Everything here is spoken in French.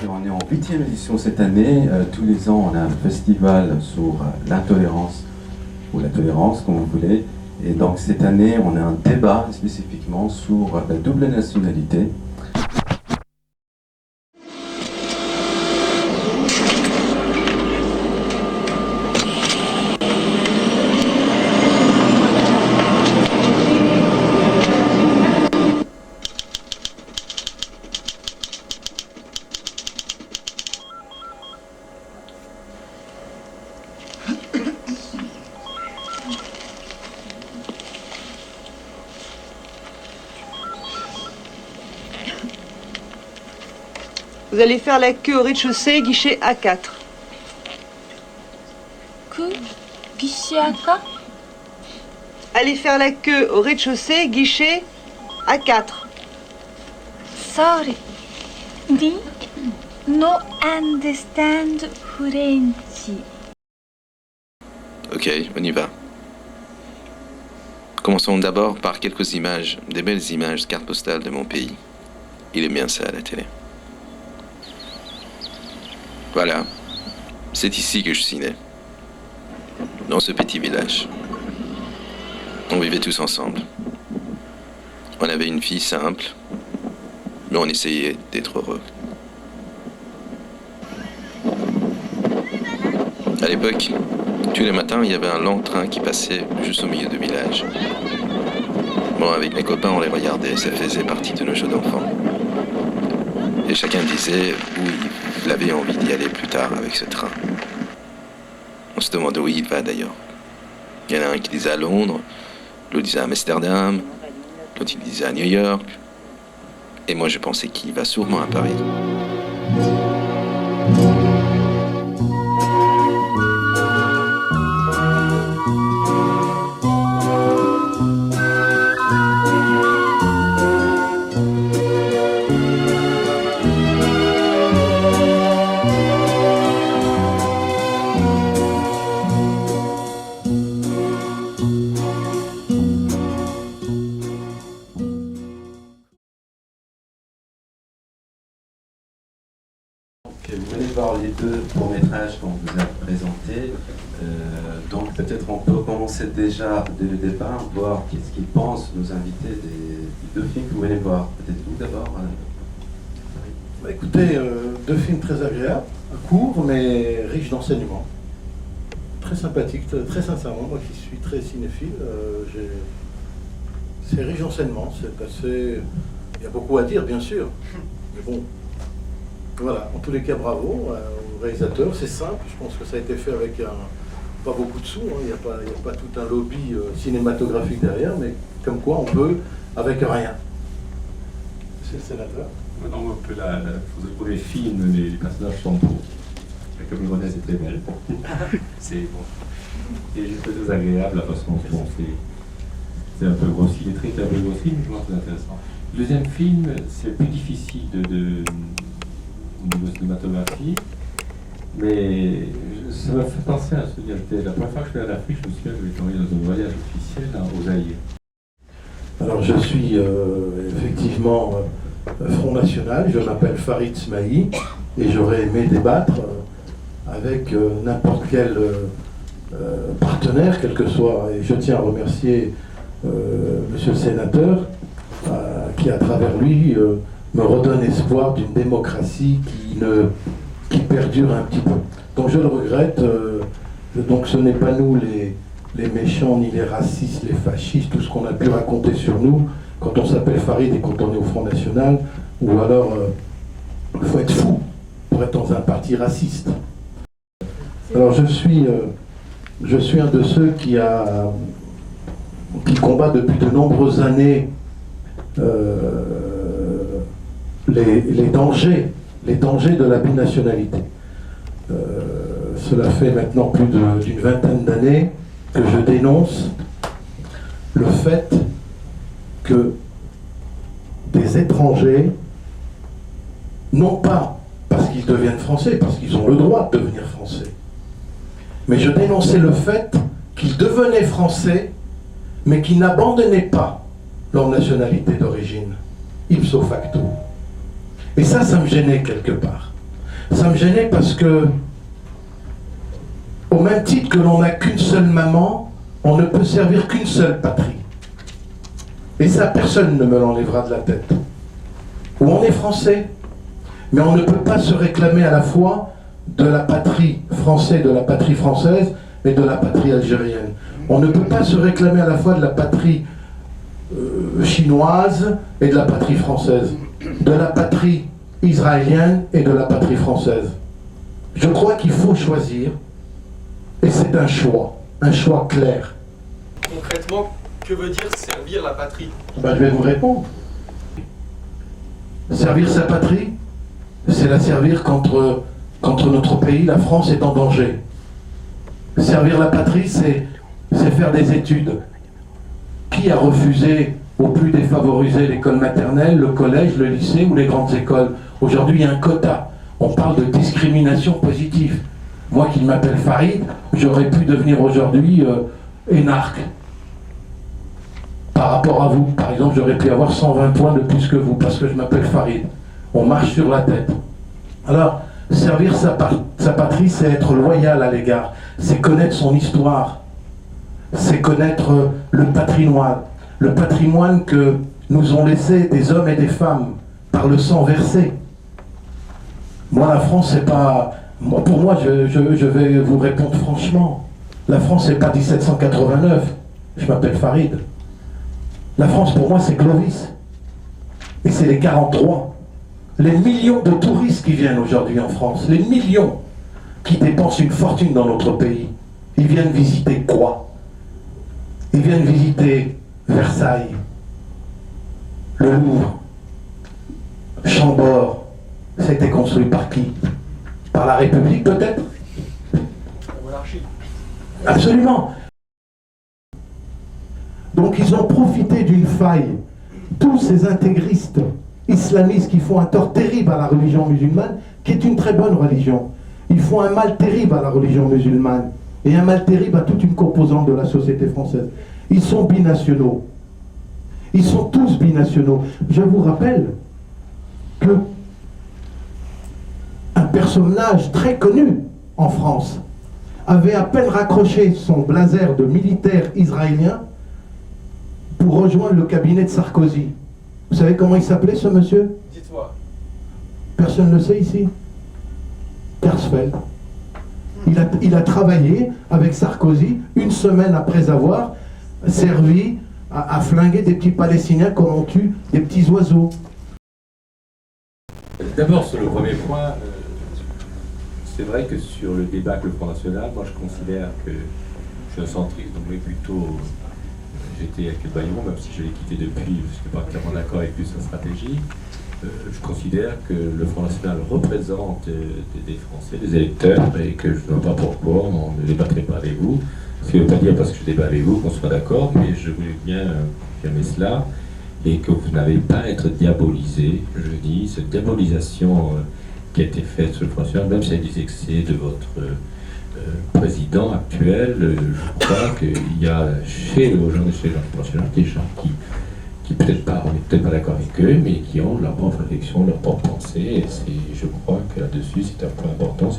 On est en 8e édition cette année. Tous les ans, on a un festival sur l'intolérance, ou la tolérance, comme vous voulez. Et donc cette année, on a un débat spécifiquement sur la double nationalité. Vous allez faire la queue au rez-de-chaussée, guichet A4. Guichet A4? Allez faire la queue au rez-de-chaussée, guichet A4. Sorry. No understand French. Ok, on y va. Commençons d'abord par quelques images, des belles images, cartes postales de mon pays. Il est bien ça à la télé. Voilà, c'est ici que je suis né, dans ce petit village. On vivait tous ensemble. On avait une fille simple, mais on essayait d'être heureux. À l'époque, tous les matins, il y avait un long train qui passait juste au milieu du village. Bon, avec mes copains, on les regardait, ça faisait partie de nos jeux d'enfants. Et chacun disait où il avait envie d'y aller plus tard avec ce train. On se demandait où il va d'ailleurs. Il y en a un qui disait à Londres, l'autre disait à Amsterdam, l'autre il disait à New York. Et moi je pensais qu'il va sûrement à Paris. Vous venez de voir les deux courts-métrages qu'on vous a présentés. Donc peut-être on peut commencer déjà dès le départ, voir qu'est-ce qu'ils pensent nos invités des deux films que vous venez de voir. Peut-être vous d'abord. Écoutez, deux films très agréables, courts mais riches d'enseignements. Très sympathiques, très sincèrement, moi qui suis très cinéphile, c'est riche d'enseignements, c'est assez... Il y a beaucoup à dire bien sûr, mais bon, voilà, en tous les cas bravo au réalisateur, c'est simple, je pense que ça a été fait avec pas beaucoup de sous, hein. Il n'y a pas tout un lobby cinématographique derrière, mais comme quoi on peut avec rien. Monsieur le sénateur. Non, un peu pour les films, les personnages sont beaux. La Camerounaise est très belle. C'est bon. Et juste très agréable la façon dont on fait. C'est un peu grossi, les traits étaient un peu grossis, mais je pense que c'est intéressant. Le deuxième film, c'est plus difficile au niveau cinématographie, mais ça m'a fait penser à un souvenir. La première fois que je suis allé en Afrique, je me souviens que j'avais travaillé dans un voyage officiel aux Zaïre. Alors je suis effectivement Front National, je m'appelle Farid Smaï et j'aurais aimé débattre avec n'importe quel partenaire, quel que soit, et je tiens à remercier monsieur le sénateur qui à travers lui me redonne espoir d'une démocratie qui perdure un petit peu. Donc je le regrette, donc ce n'est pas nous les méchants, ni les racistes, les fascistes, tout ce qu'on a pu raconter sur nous, quand on s'appelle Farid et quand on est au Front National, ou alors il faut être fou pour être dans un parti raciste. Alors je suis un de ceux qui combat depuis de nombreuses années les dangers de la binationalité. Cela fait maintenant plus d'une vingtaine d'années que je dénonce le fait que des étrangers, non pas parce qu'ils deviennent français, parce qu'ils ont le droit de devenir français, mais je dénonçais le fait qu'ils devenaient français, mais qu'ils n'abandonnaient pas leur nationalité d'origine, ipso facto. Et ça me gênait quelque part. Ça me gênait parce que, au même titre que l'on n'a qu'une seule maman, on ne peut servir qu'une seule patrie. Et ça, personne ne me l'enlèvera de la tête. Ou on est français, mais on ne peut pas se réclamer à la fois de la patrie française, de la patrie française et de la patrie algérienne. On ne peut pas se réclamer à la fois de la patrie chinoise et de la patrie française, de la patrie israélienne et de la patrie française. Je crois qu'il faut choisir, et c'est un choix clair. Concrètement, que veut dire servir la patrie? Ben, je vais vous répondre. Servir sa patrie, c'est la servir contre notre pays, la France, est en danger. Servir la patrie, c'est faire des études. Qui a refusé aux plus défavorisés l'école maternelle, le collège, le lycée ou les grandes écoles? Aujourd'hui, il y a un quota. On parle de discrimination positive. Moi qui m'appelle Farid, j'aurais pu devenir aujourd'hui énarque. Par rapport à vous, par exemple, j'aurais pu avoir 120 points de plus que vous parce que je m'appelle Farid. On marche sur la tête. Alors, servir sa patrie, c'est être loyal à l'égard, c'est connaître son histoire, c'est connaître le patrimoine que nous ont laissé des hommes et des femmes par le sang versé. Moi, la France, c'est pas... Pour moi, je vais vous répondre franchement. La France, c'est pas 1789. Je m'appelle Farid. La France, pour moi, c'est Clovis. Et c'est les 43. Les millions de touristes qui viennent aujourd'hui en France, les millions qui dépensent une fortune dans notre pays, ils viennent visiter quoi? Ils viennent visiter Versailles, le Louvre, Chambord. Ça a été construit par qui? Par la République peut-être? La monarchie. Absolument. Donc ils ont profité d'une faille. Tous ces intégristes islamistes qui font un tort terrible à la religion musulmane, qui est une très bonne religion. Ils font un mal terrible à la religion musulmane et un mal terrible à toute une composante de la société française. Ils sont binationaux. Ils sont tous binationaux. Je vous rappelle que un personnage très connu en France avait à peine raccroché son blazer de militaire israélien pour rejoindre le cabinet de Sarkozy. Vous savez comment il s'appelait ce monsieur? Dites-moi. Personne ne le sait ici. Herzfeld. Il a travaillé avec Sarkozy une semaine après avoir servi à flinguer des petits Palestiniens comme on tue des petits oiseaux. D'abord, sur le premier point, c'est vrai que sur le débat avec le Front National, moi je considère que je suis un centriste, donc oui, plutôt j'étais avec Bayon, même si je l'ai quitté depuis, je n'étais pas clairement d'accord avec lui sur sa stratégie. Je considère que le Front National représente des Français, des électeurs, et que je ne vois pas pourquoi on ne débattrait pas avec vous. Ce qui ne veut pas dire parce que je débat avec vous qu'on soit d'accord, mais je voulais bien affirmer cela, et que vous n'avez pas à être diabolisé. Je dis, cette diabolisation qui a été faite sur le Front National, même si elle a des excès de votre président actuel, je crois qu'il y a chez le gens du Front National des gens qui peut-être pas, on n'est peut-être pas d'accord avec eux, mais qui ont leur propre réflexion, leur propre pensée, et je crois que là-dessus c'est un point important.